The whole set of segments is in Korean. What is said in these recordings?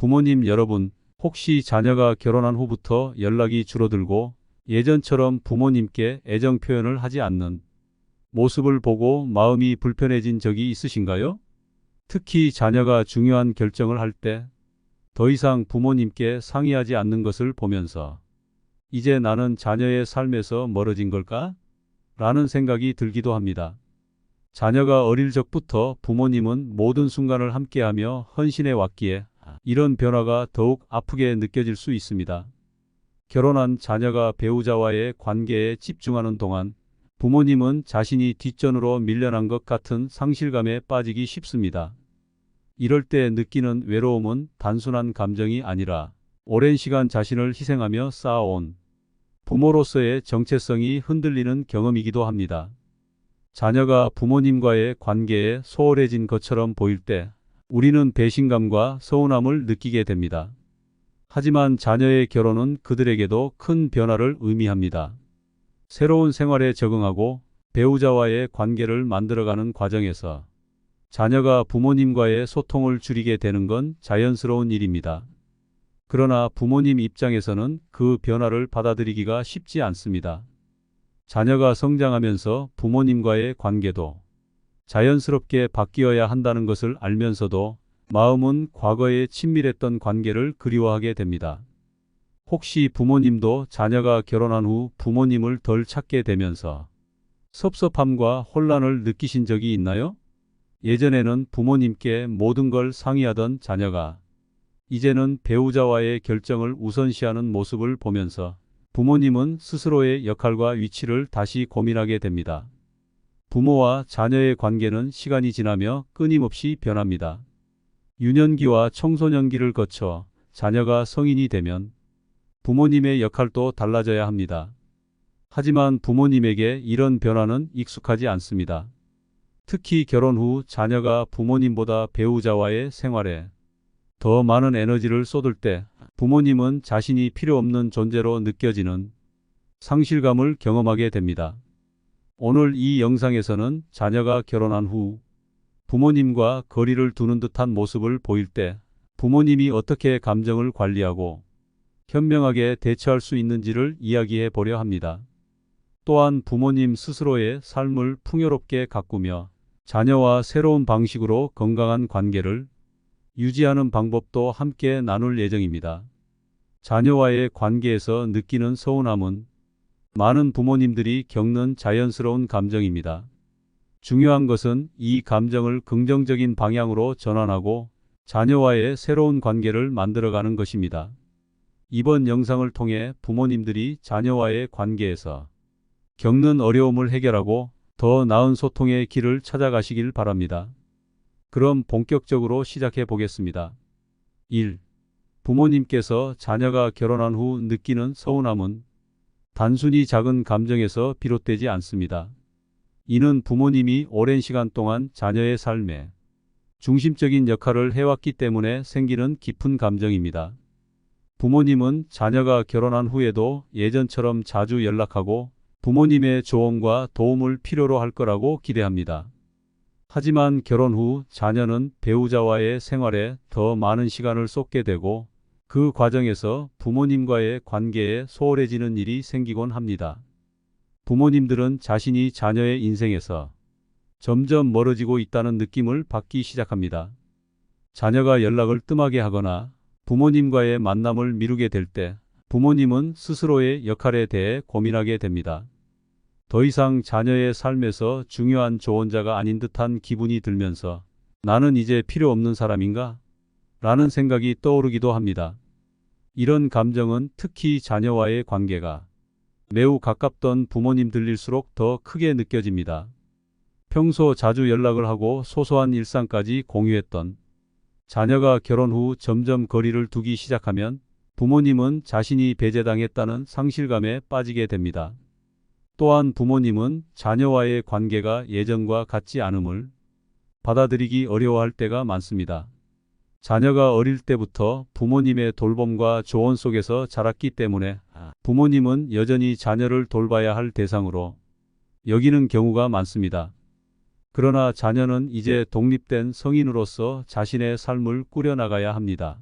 부모님 여러분, 혹시 자녀가 결혼한 후부터 연락이 줄어들고 예전처럼 부모님께 애정 표현을 하지 않는 모습을 보고 마음이 불편해진 적이 있으신가요? 특히 자녀가 중요한 결정을 할 때 더 이상 부모님께 상의하지 않는 것을 보면서 이제 나는 자녀의 삶에서 멀어진 걸까? 라는 생각이 들기도 합니다. 자녀가 어릴 적부터 부모님은 모든 순간을 함께하며 헌신해 왔기에 이런 변화가 더욱 아프게 느껴질 수 있습니다. 결혼한 자녀가 배우자와의 관계에 집중하는 동안 부모님은 자신이 뒷전으로 밀려난 것 같은 상실감에 빠지기 쉽습니다. 이럴 때 느끼는 외로움은 단순한 감정이 아니라 오랜 시간 자신을 희생하며 쌓아온 부모로서의 정체성이 흔들리는 경험이기도 합니다. 자녀가 부모님과의 관계에 소홀해진 것처럼 보일 때 우리는 배신감과 서운함을 느끼게 됩니다. 하지만 자녀의 결혼은 그들에게도 큰 변화를 의미합니다. 새로운 생활에 적응하고 배우자와의 관계를 만들어가는 과정에서 자녀가 부모님과의 소통을 줄이게 되는 건 자연스러운 일입니다. 그러나 부모님 입장에서는 그 변화를 받아들이기가 쉽지 않습니다. 자녀가 성장하면서 부모님과의 관계도 자연스럽게 바뀌어야 한다는 것을 알면서도 마음은 과거에 친밀했던 관계를 그리워하게 됩니다. 혹시 부모님도 자녀가 결혼한 후 부모님을 덜 찾게 되면서 섭섭함과 혼란을 느끼신 적이 있나요? 예전에는 부모님께 모든 걸 상의하던 자녀가 이제는 배우자와의 결정을 우선시하는 모습을 보면서 부모님은 스스로의 역할과 위치를 다시 고민하게 됩니다. 부모와 자녀의 관계는 시간이 지나며 끊임없이 변합니다. 유년기와 청소년기를 거쳐 자녀가 성인이 되면 부모님의 역할도 달라져야 합니다. 하지만 부모님에게 이런 변화는 익숙하지 않습니다. 특히 결혼 후 자녀가 부모님보다 배우자와의 생활에 더 많은 에너지를 쏟을 때 부모님은 자신이 필요 없는 존재로 느껴지는 상실감을 경험하게 됩니다. 오늘 이 영상에서는 자녀가 결혼한 후 부모님과 거리를 두는 듯한 모습을 보일 때 부모님이 어떻게 감정을 관리하고 현명하게 대처할 수 있는지를 이야기해 보려 합니다. 또한 부모님 스스로의 삶을 풍요롭게 가꾸며 자녀와 새로운 방식으로 건강한 관계를 유지하는 방법도 함께 나눌 예정입니다. 자녀와의 관계에서 느끼는 서운함은 많은 부모님들이 겪는 자연스러운 감정입니다. 중요한 것은 이 감정을 긍정적인 방향으로 전환하고 자녀와의 새로운 관계를 만들어가는 것입니다. 이번 영상을 통해 부모님들이 자녀와의 관계에서 겪는 어려움을 해결하고 더 나은 소통의 길을 찾아가시길 바랍니다. 그럼 본격적으로 시작해 보겠습니다. 1. 부모님께서 자녀가 결혼한 후 느끼는 서운함은 단순히 작은 감정에서 비롯되지 않습니다. 이는 부모님이 오랜 시간 동안 자녀의 삶에 중심적인 역할을 해왔기 때문에 생기는 깊은 감정입니다. 부모님은 자녀가 결혼한 후에도 예전처럼 자주 연락하고 부모님의 조언과 도움을 필요로 할 거라고 기대합니다. 하지만 결혼 후 자녀는 배우자와의 생활에 더 많은 시간을 쏟게 되고 그 과정에서 부모님과의 관계에 소홀해지는 일이 생기곤 합니다. 부모님들은 자신이 자녀의 인생에서 점점 멀어지고 있다는 느낌을 받기 시작합니다. 자녀가 연락을 뜸하게 하거나 부모님과의 만남을 미루게 될 때 부모님은 스스로의 역할에 대해 고민하게 됩니다. 더 이상 자녀의 삶에서 중요한 조언자가 아닌 듯한 기분이 들면서 나는 이제 필요 없는 사람인가? 라는 생각이 떠오르기도 합니다. 이런 감정은 특히 자녀와의 관계가 매우 가깝던 부모님들일수록 더 크게 느껴집니다. 평소 자주 연락을 하고 소소한 일상까지 공유했던 자녀가 결혼 후 점점 거리를 두기 시작하면 부모님은 자신이 배제당했다는 상실감에 빠지게 됩니다. 또한 부모님은 자녀와의 관계가 예전과 같지 않음을 받아들이기 어려워할 때가 많습니다. 자녀가 어릴 때부터 부모님의 돌봄과 조언 속에서 자랐기 때문에 부모님은 여전히 자녀를 돌봐야 할 대상으로 여기는 경우가 많습니다. 그러나 자녀는 이제 독립된 성인으로서 자신의 삶을 꾸려나가야 합니다.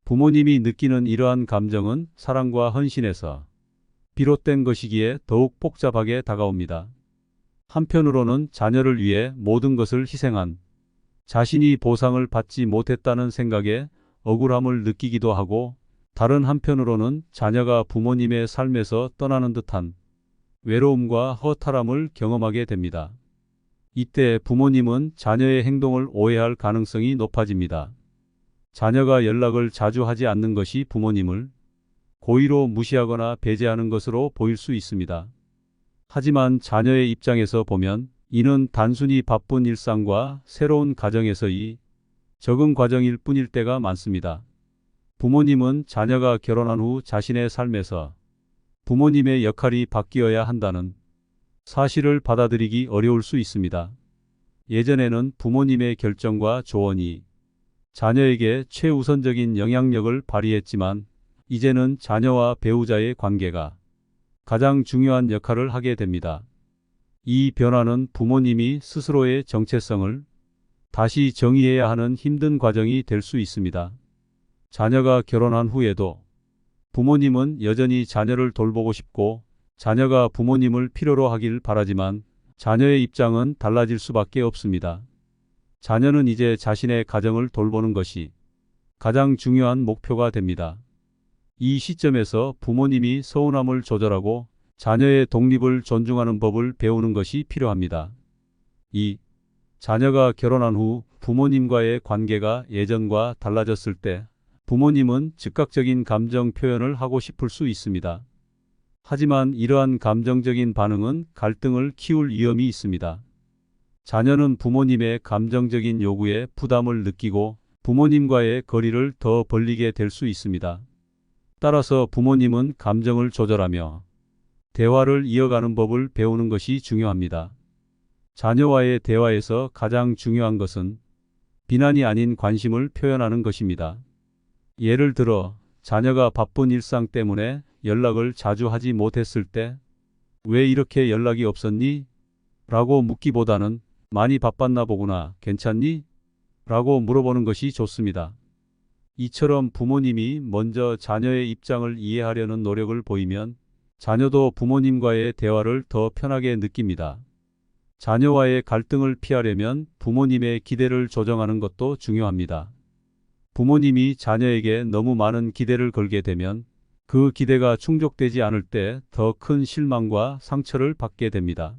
부모님이 느끼는 이러한 감정은 사랑과 헌신에서 비롯된 것이기에 더욱 복잡하게 다가옵니다. 한편으로는 자녀를 위해 모든 것을 희생한 자신이 보상을 받지 못했다는 생각에 억울함을 느끼기도 하고, 다른 한편으로는 자녀가 부모님의 삶에서 떠나는 듯한 외로움과 허탈함을 경험하게 됩니다. 이때 부모님은 자녀의 행동을 오해할 가능성이 높아집니다. 자녀가 연락을 자주 하지 않는 것이 부모님을 고의로 무시하거나 배제하는 것으로 보일 수 있습니다. 하지만 자녀의 입장에서 보면 이는 단순히 바쁜 일상과 새로운 가정에서의 적응 과정일 뿐일 때가 많습니다. 부모님은 자녀가 결혼한 후 자신의 삶에서 부모님의 역할이 바뀌어야 한다는 사실을 받아들이기 어려울 수 있습니다. 예전에는 부모님의 결정과 조언이 자녀에게 최우선적인 영향력을 발휘했지만, 이제는 자녀와 배우자의 관계가 가장 중요한 역할을 하게 됩니다. 이 변화는 부모님이 스스로의 정체성을 다시 정의해야 하는 힘든 과정이 될 수 있습니다. 자녀가 결혼한 후에도 부모님은 여전히 자녀를 돌보고 싶고, 자녀가 부모님을 필요로 하길 바라지만 자녀의 입장은 달라질 수밖에 없습니다. 자녀는 이제 자신의 가정을 돌보는 것이 가장 중요한 목표가 됩니다. 이 시점에서 부모님이 서운함을 조절하고 자녀의 독립을 존중하는 법을 배우는 것이 필요합니다. 2. 자녀가 결혼한 후 부모님과의 관계가 예전과 달라졌을 때 부모님은 즉각적인 감정 표현을 하고 싶을 수 있습니다. 하지만 이러한 감정적인 반응은 갈등을 키울 위험이 있습니다. 자녀는 부모님의 감정적인 요구에 부담을 느끼고 부모님과의 거리를 더 벌리게 될 수 있습니다. 따라서 부모님은 감정을 조절하며 대화를 이어가는 법을 배우는 것이 중요합니다. 자녀와의 대화에서 가장 중요한 것은 비난이 아닌 관심을 표현하는 것입니다. 예를 들어, 자녀가 바쁜 일상 때문에 연락을 자주 하지 못했을 때 "왜 이렇게 연락이 없었니?" 라고 묻기보다는 "많이 바빴나 보구나. 괜찮니?" 라고 물어보는 것이 좋습니다. 이처럼 부모님이 먼저 자녀의 입장을 이해하려는 노력을 보이면 자녀도 부모님과의 대화를 더 편하게 느낍니다. 자녀와의 갈등을 피하려면 부모님의 기대를 조정하는 것도 중요합니다. 부모님이 자녀에게 너무 많은 기대를 걸게 되면 그 기대가 충족되지 않을 때 더 큰 실망과 상처를 받게 됩니다.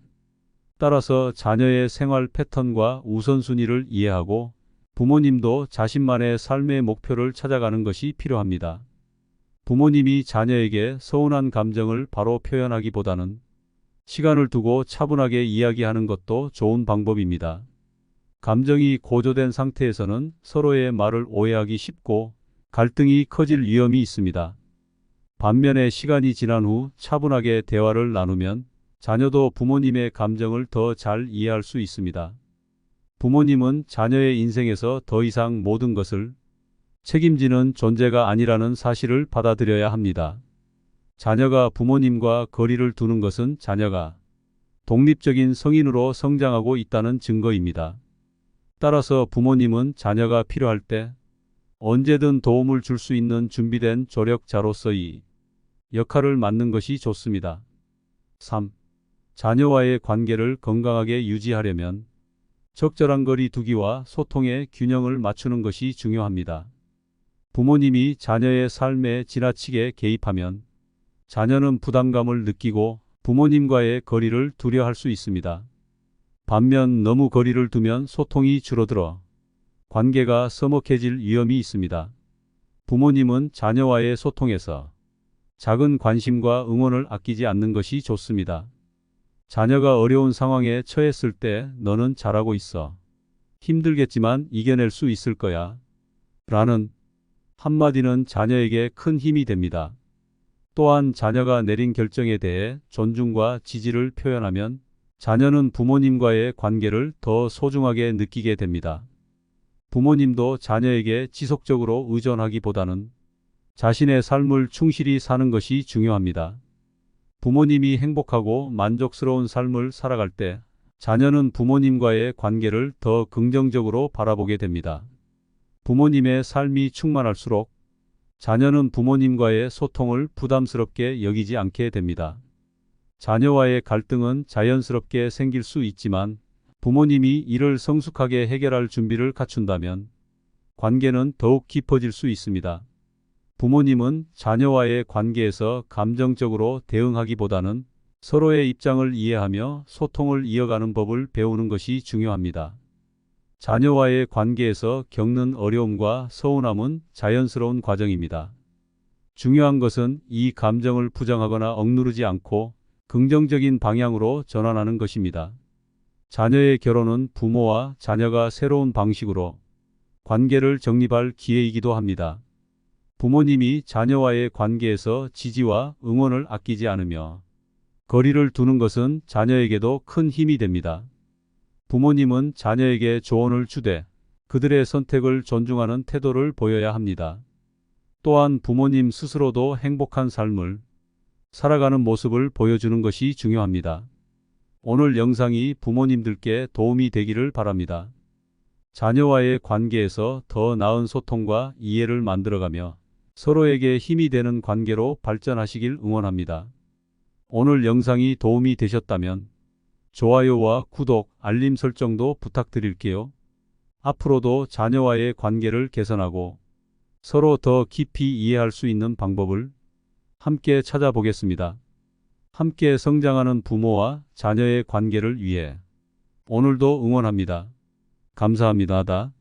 따라서 자녀의 생활 패턴과 우선순위를 이해하고 부모님도 자신만의 삶의 목표를 찾아가는 것이 필요합니다. 부모님이 자녀에게 서운한 감정을 바로 표현하기보다는 시간을 두고 차분하게 이야기하는 것도 좋은 방법입니다. 감정이 고조된 상태에서는 서로의 말을 오해하기 쉽고 갈등이 커질 위험이 있습니다. 반면에 시간이 지난 후 차분하게 대화를 나누면 자녀도 부모님의 감정을 더 잘 이해할 수 있습니다. 부모님은 자녀의 인생에서 더 이상 모든 것을 책임지는 존재가 아니라는 사실을 받아들여야 합니다. 자녀가 부모님과 거리를 두는 것은 자녀가 독립적인 성인으로 성장하고 있다는 증거입니다. 따라서 부모님은 자녀가 필요할 때 언제든 도움을 줄 수 있는 준비된 조력자로서의 역할을 맡는 것이 좋습니다. 3. 자녀와의 관계를 건강하게 유지하려면 적절한 거리 두기와 소통의 균형을 맞추는 것이 중요합니다. 부모님이 자녀의 삶에 지나치게 개입하면 자녀는 부담감을 느끼고 부모님과의 거리를 두려 할 수 있습니다. 반면 너무 거리를 두면 소통이 줄어들어 관계가 서먹해질 위험이 있습니다. 부모님은 자녀와의 소통에서 작은 관심과 응원을 아끼지 않는 것이 좋습니다. 자녀가 어려운 상황에 처했을 때 "너는 잘하고 있어. 힘들겠지만 이겨낼 수 있을 거야. 라는 한마디는 자녀에게 큰 힘이 됩니다. 또한 자녀가 내린 결정에 대해 존중과 지지를 표현하면 자녀는 부모님과의 관계를 더 소중하게 느끼게 됩니다. 부모님도 자녀에게 지속적으로 의존하기보다는 자신의 삶을 충실히 사는 것이 중요합니다. 부모님이 행복하고 만족스러운 삶을 살아갈 때 자녀는 부모님과의 관계를 더 긍정적으로 바라보게 됩니다. 부모님의 삶이 충만할수록 자녀는 부모님과의 소통을 부담스럽게 여기지 않게 됩니다. 자녀와의 갈등은 자연스럽게 생길 수 있지만 부모님이 이를 성숙하게 해결할 준비를 갖춘다면 관계는 더욱 깊어질 수 있습니다. 부모님은 자녀와의 관계에서 감정적으로 대응하기보다는 서로의 입장을 이해하며 소통을 이어가는 법을 배우는 것이 중요합니다. 자녀와의 관계에서 겪는 어려움과 서운함은 자연스러운 과정입니다. 중요한 것은 이 감정을 부정하거나 억누르지 않고 긍정적인 방향으로 전환하는 것입니다. 자녀의 결혼은 부모와 자녀가 새로운 방식으로 관계를 정립할 기회이기도 합니다. 부모님이 자녀와의 관계에서 지지와 응원을 아끼지 않으며 거리를 두는 것은 자녀에게도 큰 힘이 됩니다. 부모님은 자녀에게 조언을 주되 그들의 선택을 존중하는 태도를 보여야 합니다. 또한 부모님 스스로도 행복한 삶을 살아가는 모습을 보여주는 것이 중요합니다. 오늘 영상이 부모님들께 도움이 되기를 바랍니다. 자녀와의 관계에서 더 나은 소통과 이해를 만들어가며 서로에게 힘이 되는 관계로 발전하시길 응원합니다. 오늘 영상이 도움이 되셨다면 좋아요와 구독, 알림 설정도 부탁드릴게요. 앞으로도 자녀와의 관계를 개선하고 서로 더 깊이 이해할 수 있는 방법을 함께 찾아보겠습니다. 함께 성장하는 부모와 자녀의 관계를 위해 오늘도 응원합니다. 감사합니다.